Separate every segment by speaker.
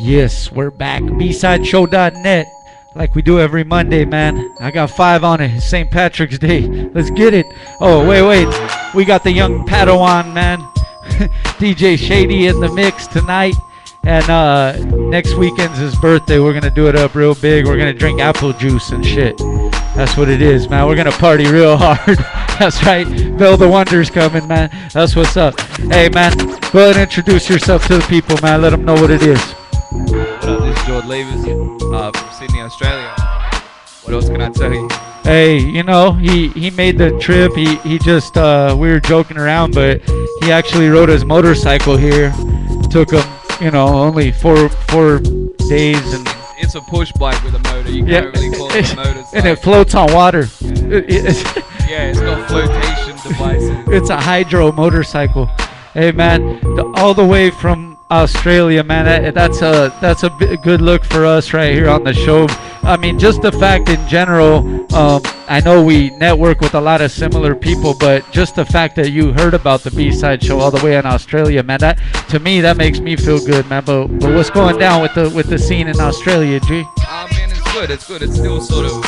Speaker 1: Yes, we're back. BSideshow.net. Like we do every Monday, man. I got 5 on it. St. Patrick's Day. Let's get it. Oh, wait. We got the young Padawan, man. DJ Shady in the mix tonight. And next weekend's his birthday. We're going to do it up real big. We're going to drink apple juice and shit. That's what it is, man. We're going to party real hard. That's right. Bill the Wonder's coming, man. That's what's up. Hey, man, go ahead and introduce yourself to the people, man. Let them know what it is.
Speaker 2: What up, this is Jord Levus from Sydney, Australia. What else can I tell you?
Speaker 1: Hey, you know, he made the trip. He just, we were joking around, but he actually rode his motorcycle here. Took him, you know, only four days. And
Speaker 2: it's a push bike with a motor. You can't really call it a motorcycle.
Speaker 1: And it floats on water.
Speaker 2: Yeah, it's got flotation devices.
Speaker 1: It's a hydro motorcycle. Hey, man, all the way from Australia, man. That's a good look for us right here on the show. I mean, just the fact in general, I know we network with a lot of similar people, but just the fact that you heard about the B-Side show all the way in Australia, man, that to me that makes me feel good, man. But what's going down with the scene in Australia, G?
Speaker 2: Man, it's good. It's still sort of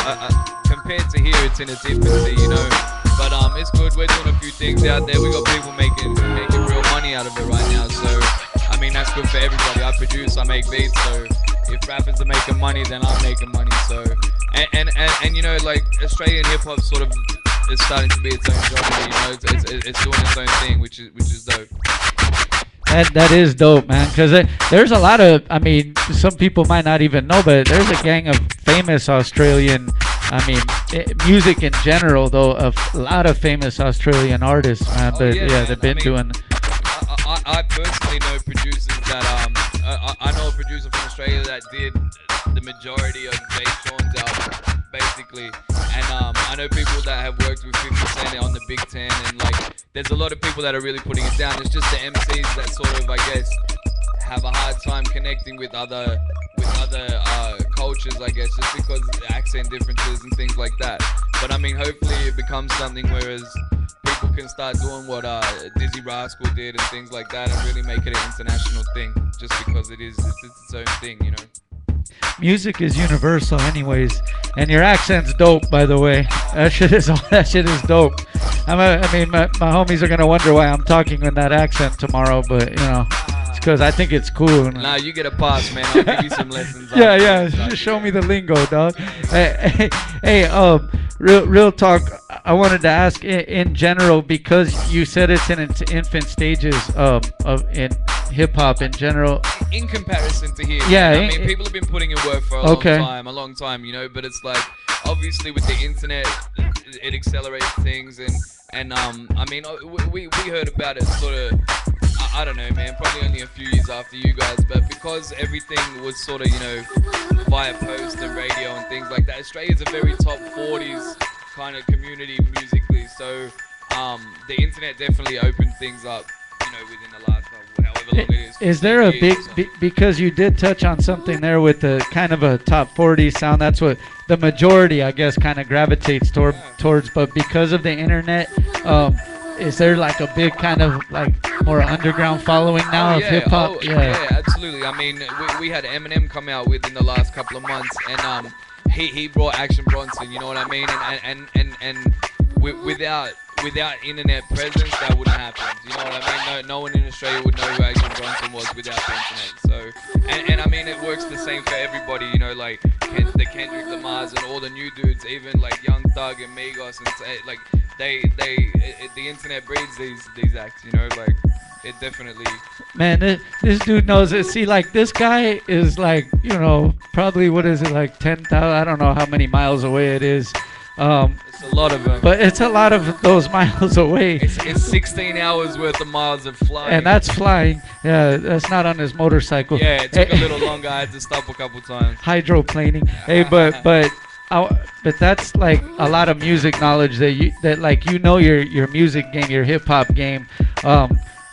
Speaker 2: compared to here, it's in its infancy, you know. But it's good. We're doing a few things out there. We got people making real money out of it right now. So I mean, that's good for everybody. I produce, I make beats. So if rappers are making money, then I'm making money. So and you know, like Australian hip hop sort of is starting to be its own genre. You know, it's doing its own thing, which is dope.
Speaker 1: That is dope, man, because there's a lot of, I mean, some people might not even know, but there's a gang of famous Australian, I mean, music in general, though, of a lot of famous Australian artists, man. But yeah, they've been doing.
Speaker 2: I personally know producers that I know a producer from Australia that did the majority of Jay Sean's album, basically, and I know people that have worked with 50 Cent on the Big Ten, and like, there's a lot of people that are really putting it down. It's just the MCs that sort of, I guess, have a hard time connecting with other cultures, I guess, just because of the accent differences and things like that. But I mean, hopefully it becomes something whereas people can start doing what Dizzy Rascal did and things like that, and really make it an international thing, just because it's its own thing, you know.
Speaker 1: Music is universal, anyways, and your accent's dope, by the way. That shit is dope. I mean, my homies are gonna wonder why I'm talking in that accent tomorrow, but you know, it's because I think it's cool.
Speaker 2: Nah, you get a pass, man. I'll give you some lessons.
Speaker 1: Yeah. Just show me the lingo, dog. Hey, real talk. I wanted to ask in general, because you said it's in its infant stages in hip hop in general.
Speaker 2: In comparison to here,
Speaker 1: yeah.
Speaker 2: I mean, people have been putting in work for a long time, you know. But it's like, obviously with the internet, it accelerates things, and I mean, we heard about it sort of. I don't know, man, probably only a few years after you guys, but because everything was sort of, you know, via post and radio and things like that, Australia's a very top 40s kind of community musically, so the internet definitely opened things up, you know, within the last however long it is.
Speaker 1: Is there a big, because you did touch on something there with the kind of a top 40 sound, that's what the majority, I guess, kind of gravitates towards, but because of the internet, is there like a big kind of like more underground following now of hip hop?
Speaker 2: Yeah, absolutely. I mean, we had Eminem come out within the last couple of months, and he brought Action Bronson. You know what I mean? And without internet presence, that wouldn't happen. You know what I mean? No one in Australia would know who Action Bronson was without the internet. So, and I mean, it works the same for everybody. You know, like the Kendrick Lamars and all the new dudes, even like Young Thug and Migos, and like. The internet breeds these acts, you know, like it definitely.
Speaker 1: Man, this dude knows it. See, like this guy is like, you know, probably what is it, like 10,000? I don't know how many miles away it is.
Speaker 2: It's a lot of them.
Speaker 1: But it's a lot of those miles away.
Speaker 2: It's 16 hours worth of miles of flying.
Speaker 1: And that's flying. Yeah, that's not on his motorcycle.
Speaker 2: Yeah, it took a little longer. I had to stop a couple times.
Speaker 1: Hydroplaning. Hey, but that's like a lot of music knowledge that like you know your music game, your hip hop game,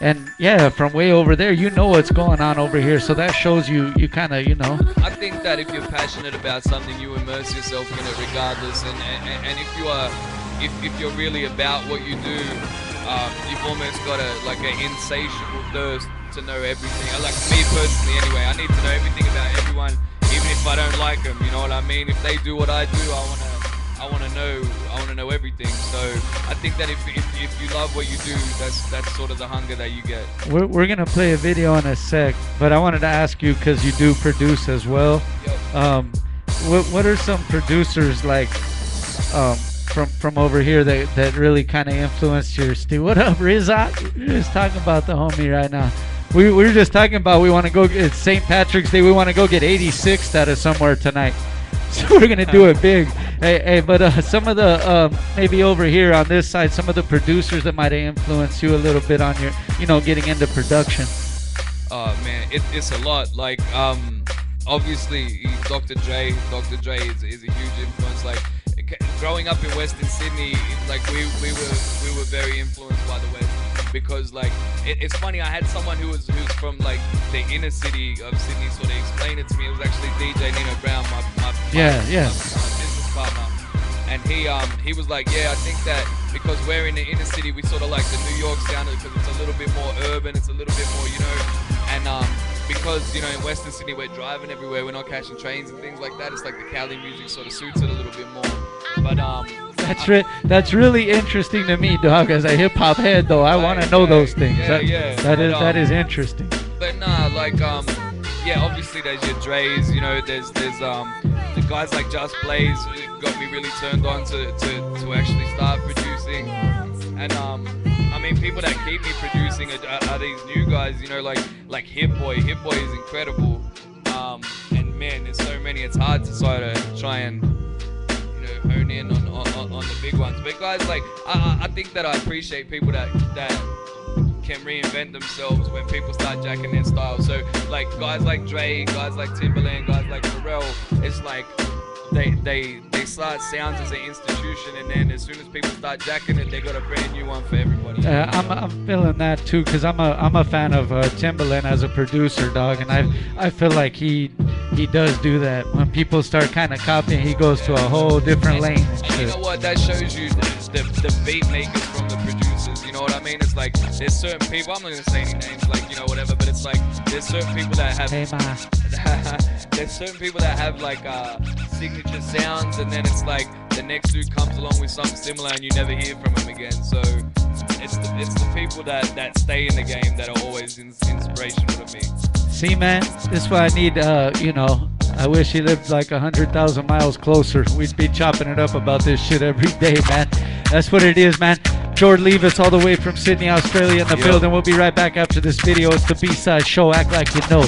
Speaker 1: and yeah, from way over there, you know what's going on over here. So that shows you kind of, you know.
Speaker 2: I think that if you're passionate about something, you immerse yourself in it regardless, and if you're really about what you do, you've almost got an insatiable thirst to know everything. Like me personally, anyway, I need to know everything about everyone, even if I don't like them. You know what I mean? If they do what I do, I want to know everything. So I think that if you love what you do, that's sort of the hunger that you get.
Speaker 1: We're gonna play a video in a sec, but I wanted to ask you because you do produce as well.
Speaker 2: Yep.
Speaker 1: What are some producers like from over here that really kind of influenced your style? What up, Rizak? We're just talking about the homie right now. We were just talking about we want to go. It's St. Patrick's Day. We want to go get 86 out of somewhere tonight. So we're gonna do it big. Hey, but some of the maybe over here on this side, some of the producers that might have influenced you a little bit on your, getting into production.
Speaker 2: Oh man, it's a lot. Like obviously Dr. Dre. Dr. Dre is a huge influence. Like growing up in Western Sydney, like we were very influenced by the West. Because like it's funny, I had someone who's from like the inner city of Sydney sort of explain it to me. It was actually DJ Nino Brown, my business partner, and he was like, yeah, I think that because we're in the inner city, we sort of like the New York sound because it's a little bit more urban, it's a little bit more, and because in Western Sydney we're driving everywhere, we're not catching trains and things like that. It's like the Cali music sort of suits it a little bit more, but
Speaker 1: That's really interesting to me, dog. As a hip hop head, though, I want to know those things. That is interesting.
Speaker 2: But nah, like obviously there's your Dre's. There's the guys like Just Blaze who got me really turned on to actually start producing. And I mean, people that keep me producing are these new guys. Like Hit Boy. Hit Boy is incredible. And man, there's so many. It's hard to sort of try and hone in on the big ones. But guys, like I think that I appreciate people that can reinvent themselves when people start jacking their style. So like guys like Dre, guys like Timberland, guys like Pharrell, it's like they start sounds as an institution, and then as soon as people start jacking it, they got a brand new one for everybody.
Speaker 1: I'm feeling that too, because I'm a fan of Timberland as a producer, dog, and I feel like he does do that. When people start kind of copying, he goes to a whole different lane.
Speaker 2: And you know what? That shows you the beat makers from the producers. You know what I mean? It's like there's certain people. I'm not gonna say any names, like whatever. But it's like there's certain people that have.
Speaker 1: Hey, ma.
Speaker 2: There's certain people that have like signature sounds, and then it's like the next dude comes along with something similar, and you never hear from him again. So it's the people that stay in the game that are always inspirational to me.
Speaker 1: See, man, this is why I need, I wish he lived like 100,000 miles closer. We'd be chopping it up about this shit every day, man. That's what it is, man. Jord Levus all the way from Sydney, Australia in the building. We'll be right back after this video. It's the B-Side Show. Act like you know.